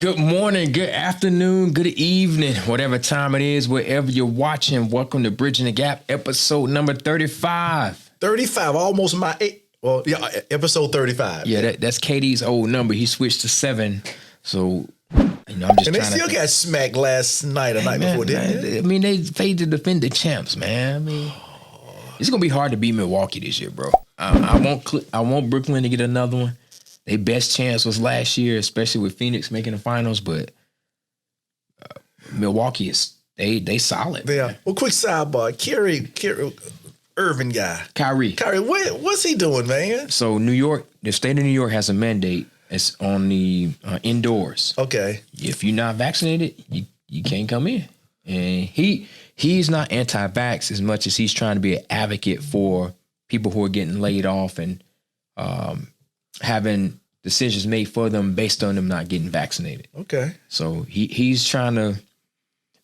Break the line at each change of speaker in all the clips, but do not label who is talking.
Good morning, good afternoon, good evening, whatever time it is, wherever you're watching. Welcome to Bridging the Gap, episode number 35.
35, almost my eight. Well, yeah, episode 35.
Yeah, that's KD's old number. He switched to 7. So, I'm just
and they
trying
still got smacked last night or night before, didn't they?
I mean, they paid to defend the champs, man. I mean, it's going to be hard to beat Milwaukee this year, bro. I want Brooklyn to get another one. Their best chance was last year, especially with Phoenix making the finals. But Milwaukee they solid.
Yeah. Well, quick sidebar: Kyrie Irving guy, Kyrie, what's he doing, man?
So New York, the state of New York has a mandate. It's on the indoors.
Okay.
If you're not vaccinated, you can't come in. And he's not anti-vax as much as he's trying to be an advocate for people who are getting laid off and having decisions made for them based on them not getting vaccinated.
Okay.
So he's trying to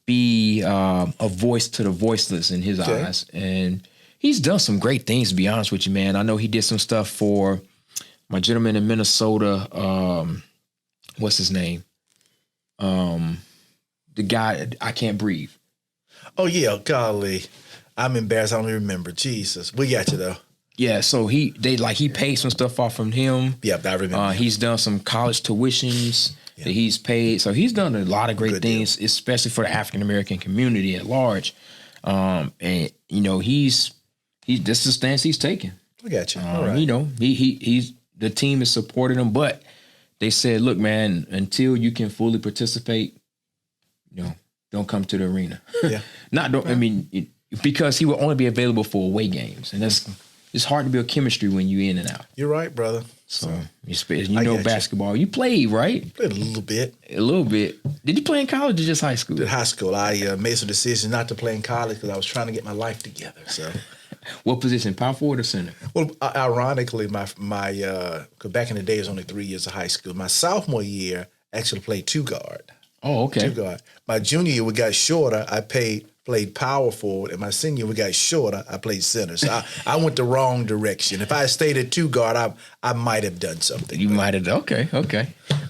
be a voice to the voiceless in his eyes. And he's done some great things, to be honest with you, man. I know he did some stuff for my gentleman in Minnesota. What's his name? The guy, I Can't Breathe.
Oh, yeah. Golly. I'm embarrassed. I don't even remember. Jesus. We got you, though.
Yeah, so he paid some stuff off from him.
Yeah, I remember.
He's done some college tuitions that he's paid. So he's done a lot of great things, especially for the African American community at large. And this is the stance he's taking.
I got you. All right.
He's the team is supporting him, but they said, look, man, until you can fully participate, don't come to the arena. Yeah. Because he will only be available for away games, and it's hard to build chemistry when you're in and out.
You're right, brother.
So basketball. You played, right?
Played a little bit.
A little bit. Did you play in college or just high school?
Did high school. I made some decisions not to play in college because I was trying to get my life together. So,
what position? Power forward or center?
Well, ironically, my cause back in the day it was only 3 years of high school. My sophomore year, I actually played 2-guard.
Oh, okay.
2-guard. My junior year, we got shorter. I played power forward, and my senior year, we got shorter. I played center. So I went the wrong direction. If I had stayed at 2-guard, I might have done something.
You might have. Okay. All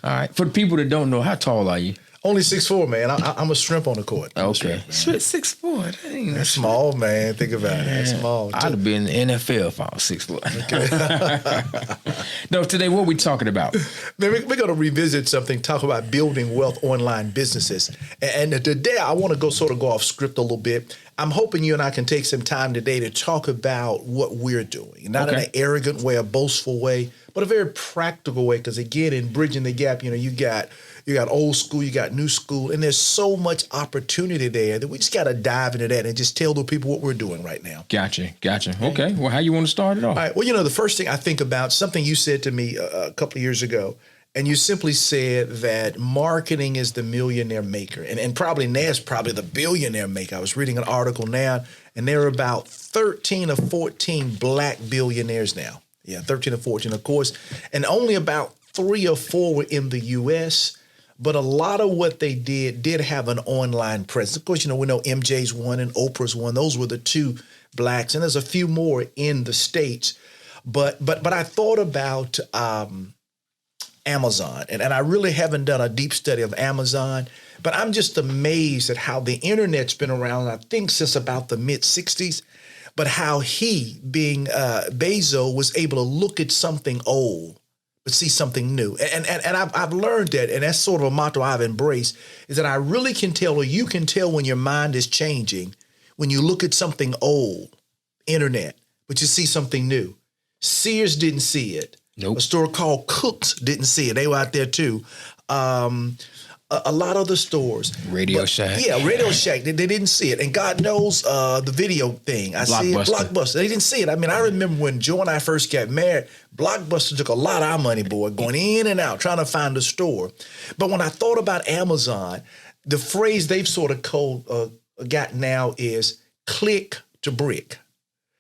right. For the people that don't know, how tall are you?
Only 6'4", man. I'm a shrimp on the court.
Okay.
6'4". That's small, man. Think about it. That's small.
I'd have been in the NFL if I was 6'4". Okay. No, today what are we talking about?
Man, we're going to revisit something, talk about building wealth online businesses. And today I want to go off script a little bit. I'm hoping you and I can take some time today to talk about what we're doing. Not in an arrogant way, a boastful way, but a very practical way. Because again, in Bridging the Gap, you got old school, you got new school, and there's so much opportunity there that we just got to dive into that and just tell the people what we're doing right now.
Gotcha. Okay. Well, how you want to start it off?
All right. Well, the first thing I think about, something you said to me a couple of years ago, and you simply said that marketing is the millionaire maker. And probably now it's probably the billionaire maker. I was reading an article now, and there are about 13 or 14 black billionaires now. Yeah, 13 or 14, of course. And only about 3 or 4 were in the U.S., but a lot of what they did have an online presence. Of course, we know MJ's one and Oprah's one. Those were the 2 blacks, and there's a few more in the States. But I thought about Amazon, and I really haven't done a deep study of Amazon, but I'm just amazed at how the internet's been around, I think, since about the mid-'60s, but how he, being Bezos, was able to look at something old but see something new. And I've learned that, and that's sort of a motto I've embraced, is that I really can tell, or you can tell when your mind is changing when you look at something old, internet, but you see something new. Sears didn't see it.
Nope.
A store called Cook's didn't see it. They were out there too. A lot of other stores.
Radio Shack.
Yeah, Radio Shack. They didn't see it. And God knows the video thing. I see it. Blockbuster. They didn't see it. I mean, I remember when Joe and I first got married, Blockbuster took a lot of our money, boy, going in and out, trying to find a store. But when I thought about Amazon, the phrase they've sort of got now is click to brick.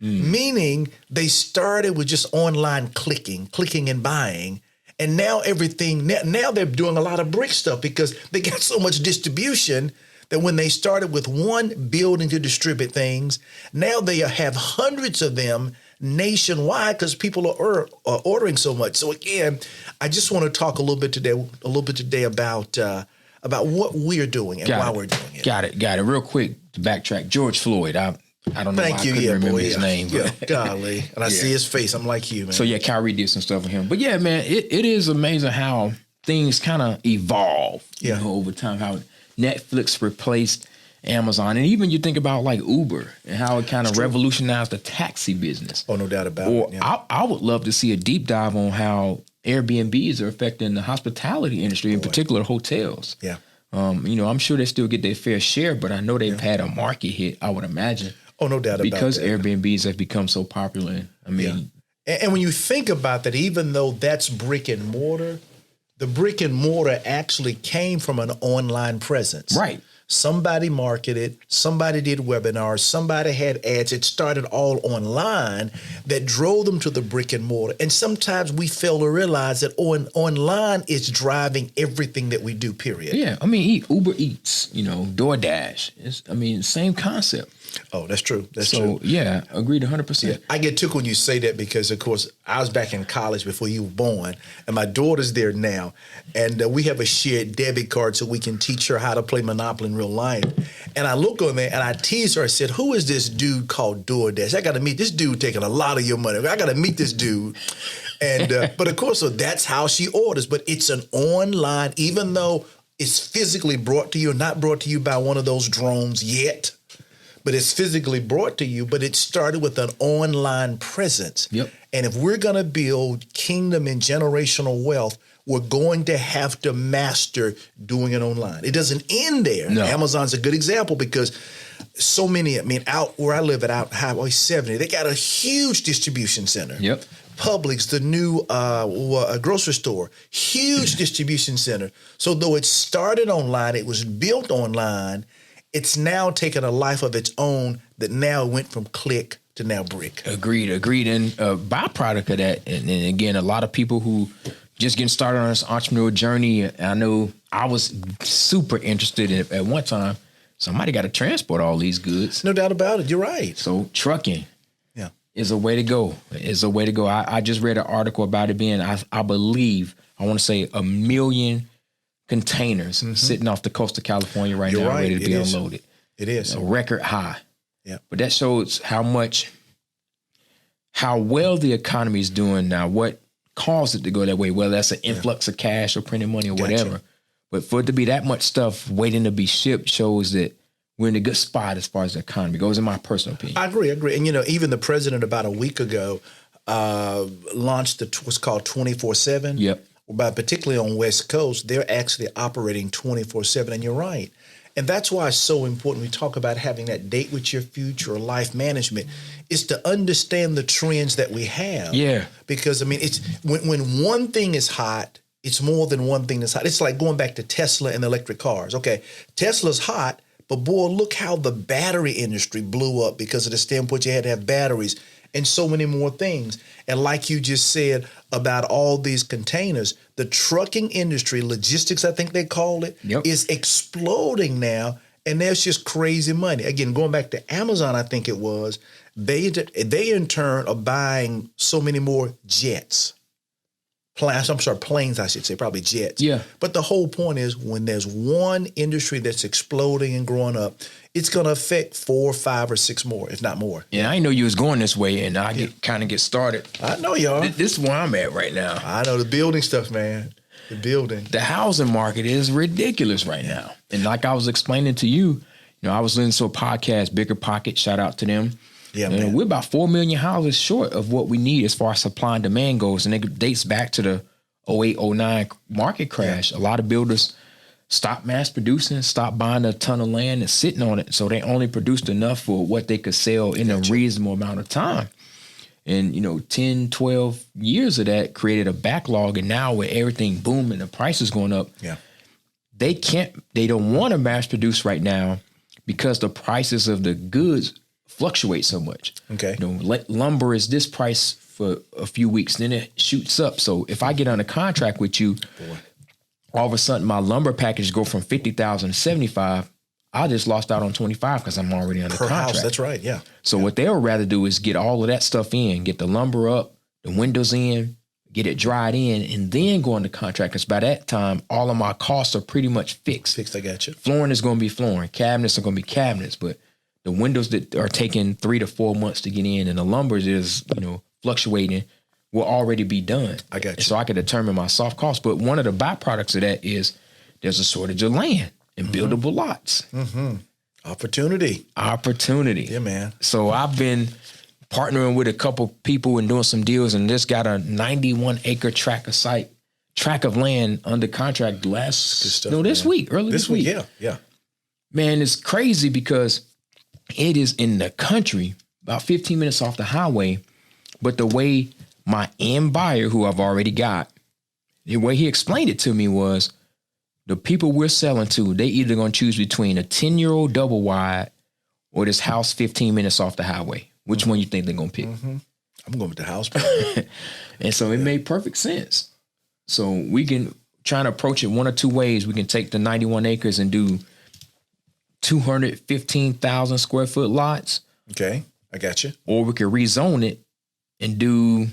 Meaning they started with just online clicking and buying. And now now they're doing a lot of brick stuff because they got so much distribution that when they started with one building to distribute things, now they have hundreds of them nationwide because people are ordering so much. So again, I just want to talk a little bit today about what we're doing and why we're doing it.
Got it. Real quick to backtrack. George Floyd. I don't know why I couldn't remember his name. But
golly. And I see his face. I'm like you, man.
So Kyrie did some stuff with him. But yeah, man, it is amazing how things kind of evolve over time, how Netflix replaced Amazon. And even you think about like Uber and how it kind of revolutionized the taxi business.
Oh, no doubt about it.
Yeah. I would love to see a deep dive on how Airbnbs are affecting the hospitality industry, in particular hotels.
Yeah.
I'm sure they still get their fair share, but I know they've had a market hit, I would imagine.
Oh, no doubt about that.
Because Airbnbs have become so popular.
And when you think about that, even though that's brick and mortar, the brick and mortar actually came from an online presence.
Right.
Somebody marketed, somebody did webinars, somebody had ads. It started all online that drove them to the brick and mortar. And sometimes we fail to realize that online is driving everything that we do, period.
Yeah. Uber Eats, DoorDash. Same concept.
Oh, that's true. That's
true. Yeah, agreed 100%.
Yeah. I get tickled when you say that because, of course, I was back in college before you were born, and my daughter's there now, and we have a shared debit card so we can teach her how to play Monopoly in real life. And I look on there, and I tease her. I said, who is this dude called DoorDash? I got to meet this dude taking a lot of your money. I got to meet this dude. And but, of course, so that's how she orders. But it's an online, even though it's physically brought to you, not brought to you by one of those drones yet, but it's physically brought to you, but it started with an online presence.
Yep.
And if we're going to build kingdom and generational wealth, we're going to have to master doing it online. It doesn't end there.
No.
Amazon's a good example because so many, out where I live out Highway 70, they got a huge distribution center.
Yep.
Publix, the new grocery store, huge distribution center. So though it started online, it was built online, it's now taken a life of its own that now went from click to now brick. Agreed.
And a byproduct of that, and again, a lot of people who just getting started on this entrepreneurial journey, I know I was super interested in it at one time. Somebody got to transport all these goods.
No doubt about it. You're right.
So trucking is a way to go. I just read an article about it being, I believe, I want to say 1 million containers sitting off the coast of California right now, ready to be unloaded.
It is
a record high.
Yeah,
but that shows how well the economy is doing now. What caused it to go that way? Whether that's an influx of cash or printing money or whatever. But for it to be that much stuff waiting to be shipped shows that we're in a good spot as far as the economy goes, in my personal opinion.
I agree. And even the president about a week ago launched what's called 24/7.
Yep.
But particularly on West Coast, they're actually operating 24/7. And you're right. And that's why it's so important. We talk about having that date with your future or life management is to understand the trends that we have.
Yeah.
Because, it's when one thing is hot, it's more than one thing that's hot. It's like going back to Tesla and electric cars. Okay, Tesla's hot, but boy, look how the battery industry blew up because of the standpoint you had to have batteries and so many more things. And like you just said about all these containers, the trucking industry, logistics, I think they call it, is exploding now. And there's just crazy money. Again, going back to Amazon, I think it was, they in turn are buying so many more jets. Planes, I should say, probably jets.
Yeah.
But the whole point is when there's one industry that's exploding and growing up, it's going to affect 4, 5, or 6 more, if not more.
Yeah, I didn't know you was going this way, and I get started.
I know you are.
This is where I'm at right now.
I know the building stuff, man. The building.
The housing market is ridiculous right now. And like I was explaining to you, I was listening to a podcast, Bigger Pocket, shout out to them.
Yeah,
and
man.
We're about 4 million houses short of what we need as far as supply and demand goes. And it dates back to the 08, 09 market crash. Yeah. A lot of builders stopped mass producing, stopped buying a ton of land and sitting on it. So they only produced enough for what they could sell in a reasonable amount of time. And, 10, 12 years of that created a backlog. And now with everything booming, the prices going up, they don't want to mass produce right now because the prices of the goods fluctuate so much.
Okay.
Lumber is this price for a few weeks, then it shoots up. So if I get on a contract with you, all of a sudden my lumber package go from $50,000 to $75,000. I just lost out on 25 because I'm already under
Per
contract.
house, that's right, yeah.
So what they'll rather do is get all of that stuff in, get the lumber up, the windows in, get it dried in, and then go into contract. Because by that time, all of my costs are pretty much fixed.
Fixed, I got you.
Flooring is going to be flooring. Cabinets are going to be cabinets. But the windows that are taking 3 to 4 months to get in, and the lumber is, fluctuating, will already be done.
I got you.
And so I can determine my soft costs. But one of the byproducts of that is there's a shortage of land and buildable lots.
Opportunity.
Yeah,
man.
So I've been partnering with a couple people and doing some deals, and just got a 91-acre tract of land under contract this week, early this week.
Yeah.
Man, it's crazy because it is in the country, about 15 minutes off the highway. But the way my end buyer, who I've already got, the way he explained it to me was the people we're selling to, they either going to choose between a 10-year-old double wide or this house 15 minutes off the highway. Which one you think they're going to pick?
I'm going with the house.
And so it made perfect sense. So we can try to approach it one or two ways. We can take the 91 acres and do 215,000 square foot lots.
Okay, I got you.
Or we could rezone it and do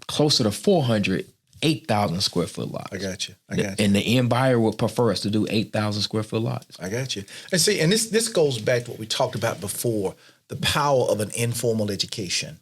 closer to 8,000 square foot lots.
I got you.
And the end buyer would prefer us to do 8,000 square foot lots.
I got you. And see, and this goes back to what we talked about before, the power of an informal education,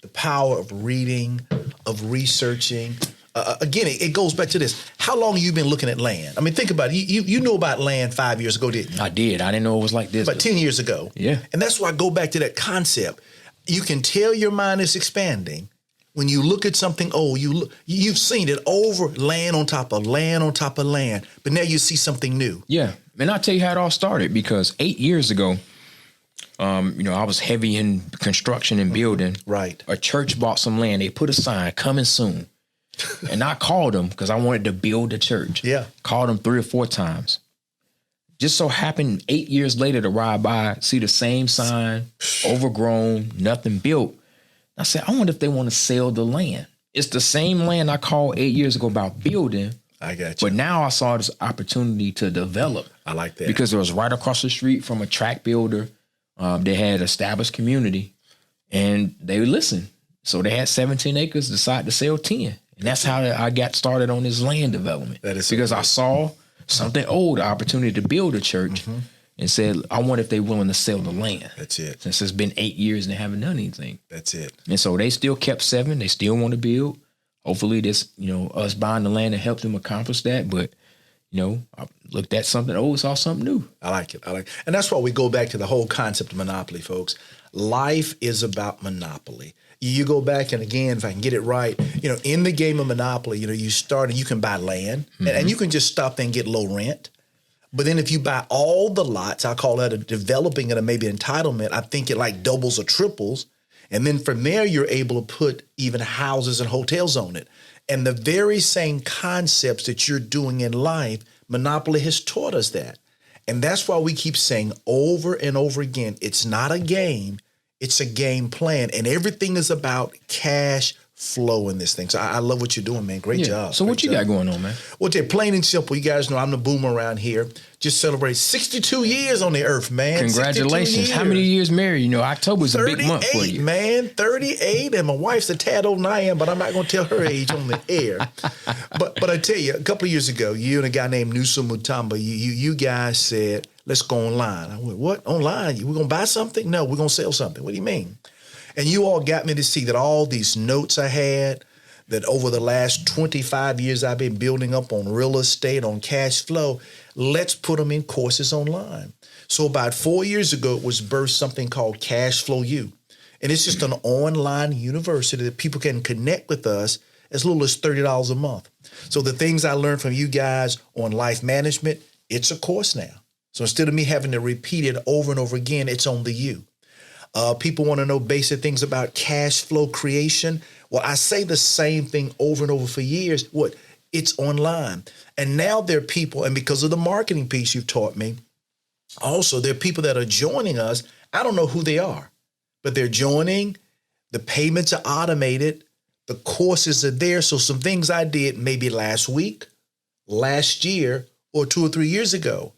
the power of reading, of researching. Again, it goes back to this. How long have you been looking at land? I mean, think about it. You knew about land 5 years ago, didn't you?
I did. I didn't know it was like this.
But 10 years ago.
Yeah.
And that's why I go back to that concept. You can tell your mind is expanding when you look at something old. You've seen it over, land on top of land on top of land. But now you see something new.
Yeah. And I'll tell you how it all started, because 8 years ago, I was heavy in construction and building.
Right.
A church bought some land. They put a sign, coming soon. And I called them because I wanted to build a church.
Yeah.
Called them 3 or 4 times. Just so happened 8 years later to ride by, see the same sign, overgrown, nothing built. I said, I wonder if they want to sell the land. It's the same land I called 8 years ago about building.
I got you.
But now I saw this opportunity to develop.
I like that.
Because it was right across the street from a tract builder. They had established community, and they listened. So they had 17 acres, decided to sell 10. And that's how I got started on this land development.
That is
because I saw something old, the opportunity to build a church, and said, I wonder if they're willing to sell the land.
That's it.
Since it's been 8 years and they haven't done anything.
That's it.
And so they still kept 7. They still want to build. Hopefully this, us buying the land and help them accomplish that. But, I looked at something old, saw something new.
I like it. And that's why we go back to the whole concept of monopoly, folks. Life is about monopoly. You go back, and again, if I can get it right, in the game of monopoly, you start and you can buy land, and you can just stop there and get low rent. But then if you buy all the lots, I call that a developing and a maybe entitlement. I think it like doubles or triples. And then from there, you're able to put even houses and hotels on it. And the very same concepts that you're doing in life, monopoly has taught us that. And that's why we keep saying over and over again, it's not a game, it's a game plan. And everything is about cash flow in this thing. So I love what you're doing, man. Great job.
So what you got going on, man?
Well, they're plain and simple. You guys know I'm the boomer around here. Just celebrate 62 years on the earth, man.
Congratulations. How many years married? October's a big month for you.
Man, 38. And my wife's a tad older than I am, but I'm not going to tell her age on the air. But I tell you, a couple of years ago, you and a guy named Nusa Mutamba, you guys said, let's go online. I went, what? Online? We're going to buy something? No, we're going to sell something. What do you mean? And you all got me to see that all these notes I had, that over the last 25 years I've been building up on real estate, on cash flow, let's put them in courses online. So about 4 years ago, it was birthed something called Cash Flow U. And it's just an online university that people can connect with us as little as $30 a month. So the things I learned from you guys on life management, it's a course now. So instead of me having to repeat it over and over again, it's on the U. People want to know basic things about cash flow creation. Well, I say the same thing over and over for years. What? It's online. And now there are people, and because of the marketing piece you've taught me, also there are people that are joining us. I don't know who they are, but they're joining. The payments are automated. The courses are there. So some things I did maybe last week, last year, or 2 or 3 years ago,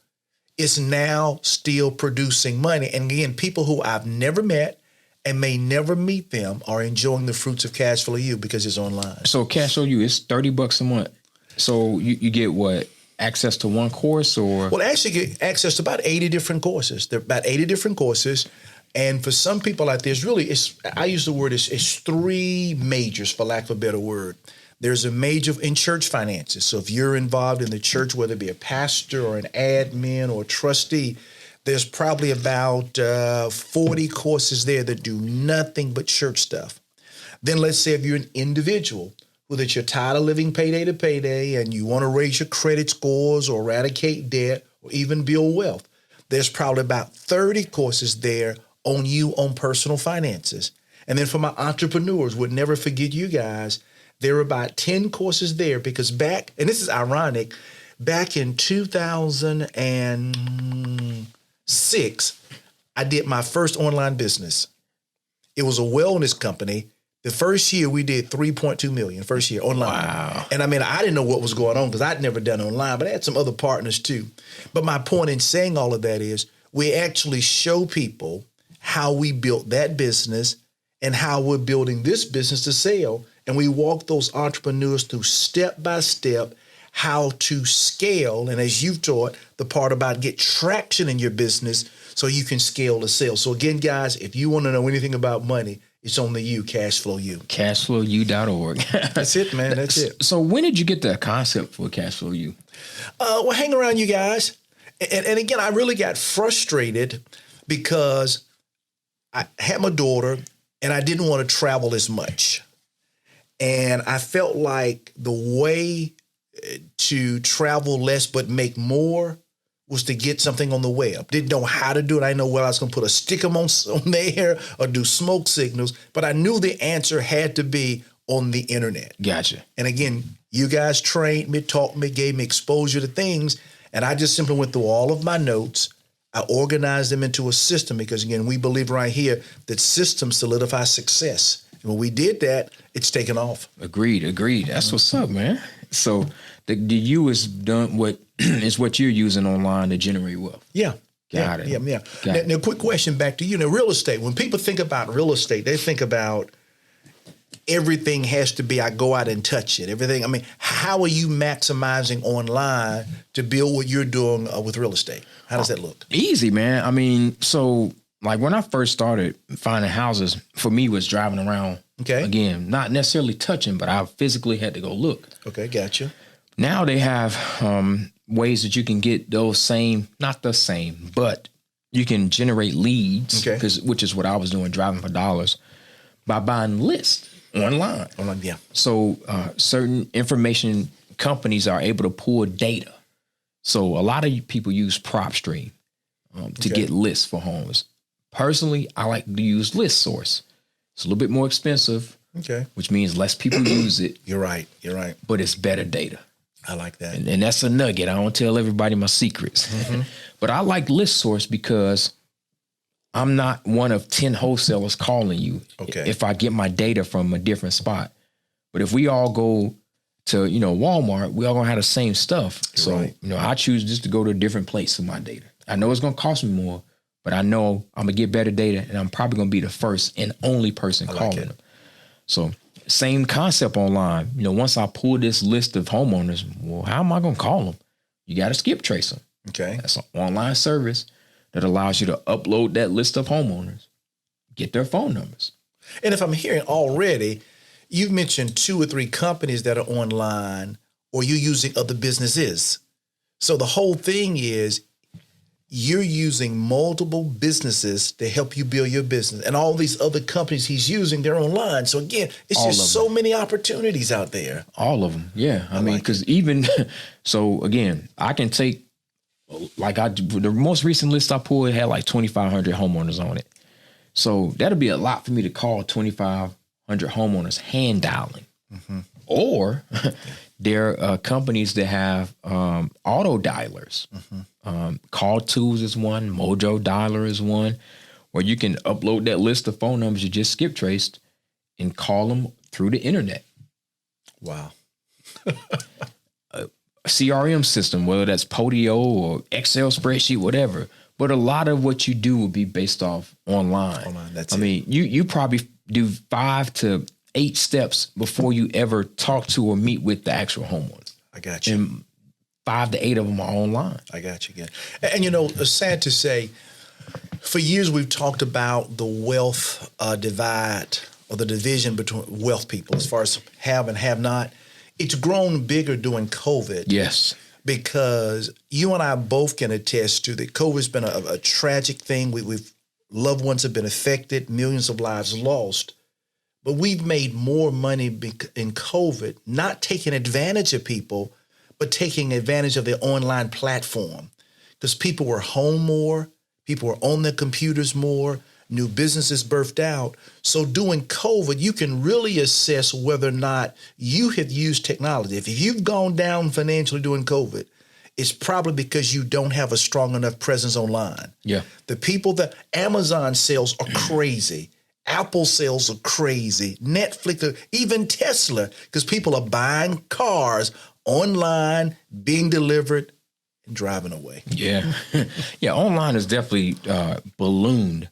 is now still producing money. And again, people who I've never met and may never meet them are enjoying the fruits of Cash Flow U because it's online.
So Cash Flow U is $30 a month. So you get what? Access to one course or?
Well, actually get access to about 80 different courses. There are about 80 different courses. And for some people out there, I use the word, it's three majors, for lack of a better word. There's a major in church finances. So if you're involved in the church, whether it be a pastor or an admin or a trustee, there's probably about 40 courses there that do nothing but church stuff. Then let's say if you're an individual, whether you're tired of living payday to payday and you want to raise your credit scores or eradicate debt or even build wealth, there's probably about 30 courses there on you on personal finances. And then for my entrepreneurs, would never forget you guys, there are about 10 courses there because and this is ironic, back in 2006, I did my first online business. It was a wellness company. The first year we did 3.2 million, first year online.
Wow.
And I mean, I didn't know what was going on because I'd never done online, but I had some other partners too. But my point in saying all of that is we actually show people how we built that business and how we're building this business to sell. And we walk those entrepreneurs through step by step how to scale. And as you've taught, the part about get traction in your business so you can scale the sales. So again, guys, if you want to know anything about money, it's on the U, Cash Flow U.
Cashflowu.org.
That's it, man. That's it.
So when did you get the concept for Cash Flow U?
Well, hang around, you guys. And again, I really got frustrated because I had my daughter and I didn't want to travel as much. And I felt like the way to travel less but make more was to get something on the web. Didn't know how to do it. I didn't know whether I was going to put a sticker on there or do smoke signals, but I knew the answer had to be on the internet.
Gotcha.
And again, you guys trained me, taught me, gave me exposure to things, and I just simply went through all of my notes. I organized them into a system because, again, we believe right here that systems solidify success. And when we did that, it's taken off.
Agreed. That's what's up, man. So the U is done what is what you're using online to generate wealth.
Yeah.
Got it.
Yeah. Now, quick question back to you. Now, real estate, when people think about real estate, they think about everything has to be, I go out and touch it. Everything. I mean, how are you maximizing online to build what you're doing with real estate? How does that look?
Easy, man. I mean, so like when I first started finding houses, for me was driving around.
Okay.
Again, not necessarily touching, but I physically had to go look.
Okay, gotcha.
Now they have ways that you can get those same, not the same, but you can generate leads, which is what I was doing, driving for dollars, by buying lists online.
Yeah.
So certain information companies are able to pull data. So a lot of people use PropStream to get lists for homes. Personally, I like to use ListSource. It's a little bit more expensive, which means less people use it.
You're right.
But it's better data.
I like that.
And that's a nugget. I don't tell everybody my secrets. Mm-hmm. But I like ListSource because I'm not one of 10 wholesalers calling you if I get my data from a different spot. But if we all go to, Walmart, we all going to have the same stuff. I choose just to go to a different place for my data. I know it's going to cost me more, but I know I'm going to get better data and I'm probably going to be the first and only person calling them. So same concept online. Once I pull this list of homeowners, well, how am I going to call them? You got to skip trace them.
Okay.
That's an online service that allows you to upload that list of homeowners, get their phone numbers.
And if I'm hearing already, you've mentioned 2 or 3 companies that are online or you're using other businesses. So the whole thing is you're using multiple businesses to help you build your business. And all these other companies he's using, they're online. So again, it's just so many opportunities out there.
All of them. Yeah. I mean, because even, so again, I can take, the most recent list I pulled had like 2,500 homeowners on it. So that'll be a lot for me to call 2,500 homeowners hand dialing. Mm-hmm. Or there are companies that have auto dialers. Mm-hmm. Call Tools is one, Mojo Dialer is one, where you can upload that list of phone numbers you just skip traced and call them through the internet.
Wow.
CRM system, whether that's Podio or Excel spreadsheet, whatever. But a lot of what you do will be based off online. I mean, you probably do 5 to 8 steps before you ever talk to or meet with the actual homeowner.
I got you.
And 5 to 8 of them are online.
I got you again. And you know, it's sad to say, for years we've talked about the wealth divide or the division between wealth people as far as have and have not. It's grown bigger during COVID.
Yes.
Because you and I both can attest to that COVID's been a tragic thing. We've loved ones have been affected, millions of lives lost. But we've made more money in COVID, not taking advantage of people, but taking advantage of their online platform. Because people were home more, people were on their computers more, new businesses birthed out. So during COVID, you can really assess whether or not you have used technology. If you've gone down financially during COVID, it's probably because you don't have a strong enough presence online.
Yeah.
The people that Amazon sales are crazy. Apple sales are crazy. Netflix, even Tesla, because people are buying cars online, being delivered, and driving away.
Yeah. Yeah, online is definitely ballooned.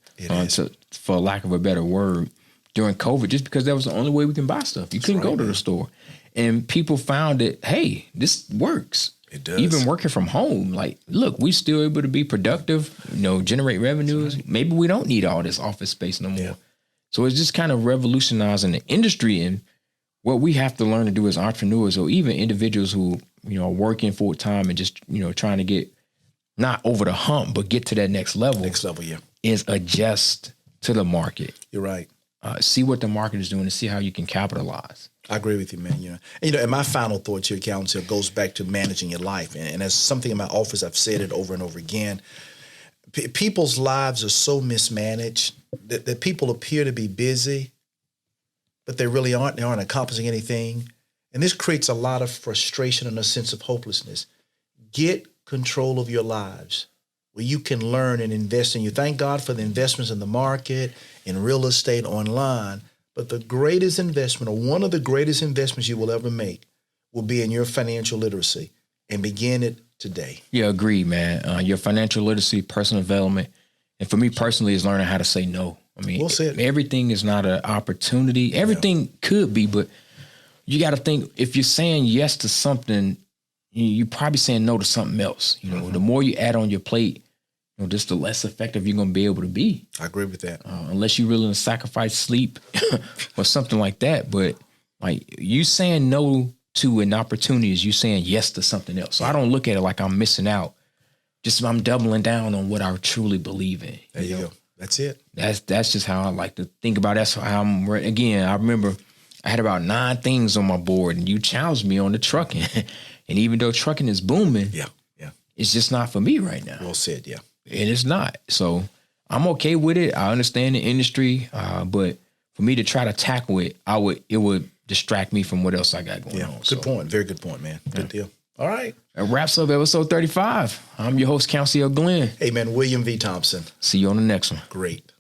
For lack of a better word, during COVID, just because that was the only way we can buy stuff. You couldn't go to the store. And people found that, hey, this works.
It does.
Even working from home. Like, look, we still able to be productive, generate revenues. Right. Maybe we don't need all this office space no more. Yeah. So it's just kind of revolutionizing the industry. And what we have to learn to do as entrepreneurs or even individuals who, are working full time and just, trying to get not over the hump, but get to that next level.
Next level, yeah.
Is adjust to the market.
You're right.
See what the market is doing and see how you can capitalize.
I agree with you, man. And my final thought here, Council, goes back to managing your life. And as something in my office, I've said it over and over again. People's lives are so mismanaged that people appear to be busy, but they really aren't. They aren't accomplishing anything. And this creates a lot of frustration and a sense of hopelessness. Get control of your lives where you can learn and invest in you. Thank God for the investments in the market, in real estate, online. But the greatest investment, or one of the greatest investments you will ever make, will be in your financial literacy, and begin it today.
Yeah, agreed, man. Your financial literacy, personal development, and for me personally, is learning how to say no. I mean, everything is not an opportunity. Everything could be, but you got to think, if you're saying yes to something, you're probably saying no to something else. The more you add on your plate, just the less effective you're going to be able to be.
I agree with that.
Unless you're willing to sacrifice sleep or something like that. But like, you saying no to an opportunity is you saying yes to something else. So I don't look at it like I'm missing out. Just I'm doubling down on what I truly believe in.
There you go. That's it.
That's just how I like to think about it. That's how again, I remember I had about 9 things on my board, and you challenged me on the trucking. And even though trucking is booming, it's just not for me right now.
Well said, yeah.
And it's not. So I'm okay with it. I understand the industry, but for me to try to tackle it, it would distract me from what else I got going on.
Good point. Very good point, man. Good deal. All right.
That wraps up episode 35. I'm your host, Council Glenn.
Hey, man, William V. Thompson.
See you on the next one.
Great.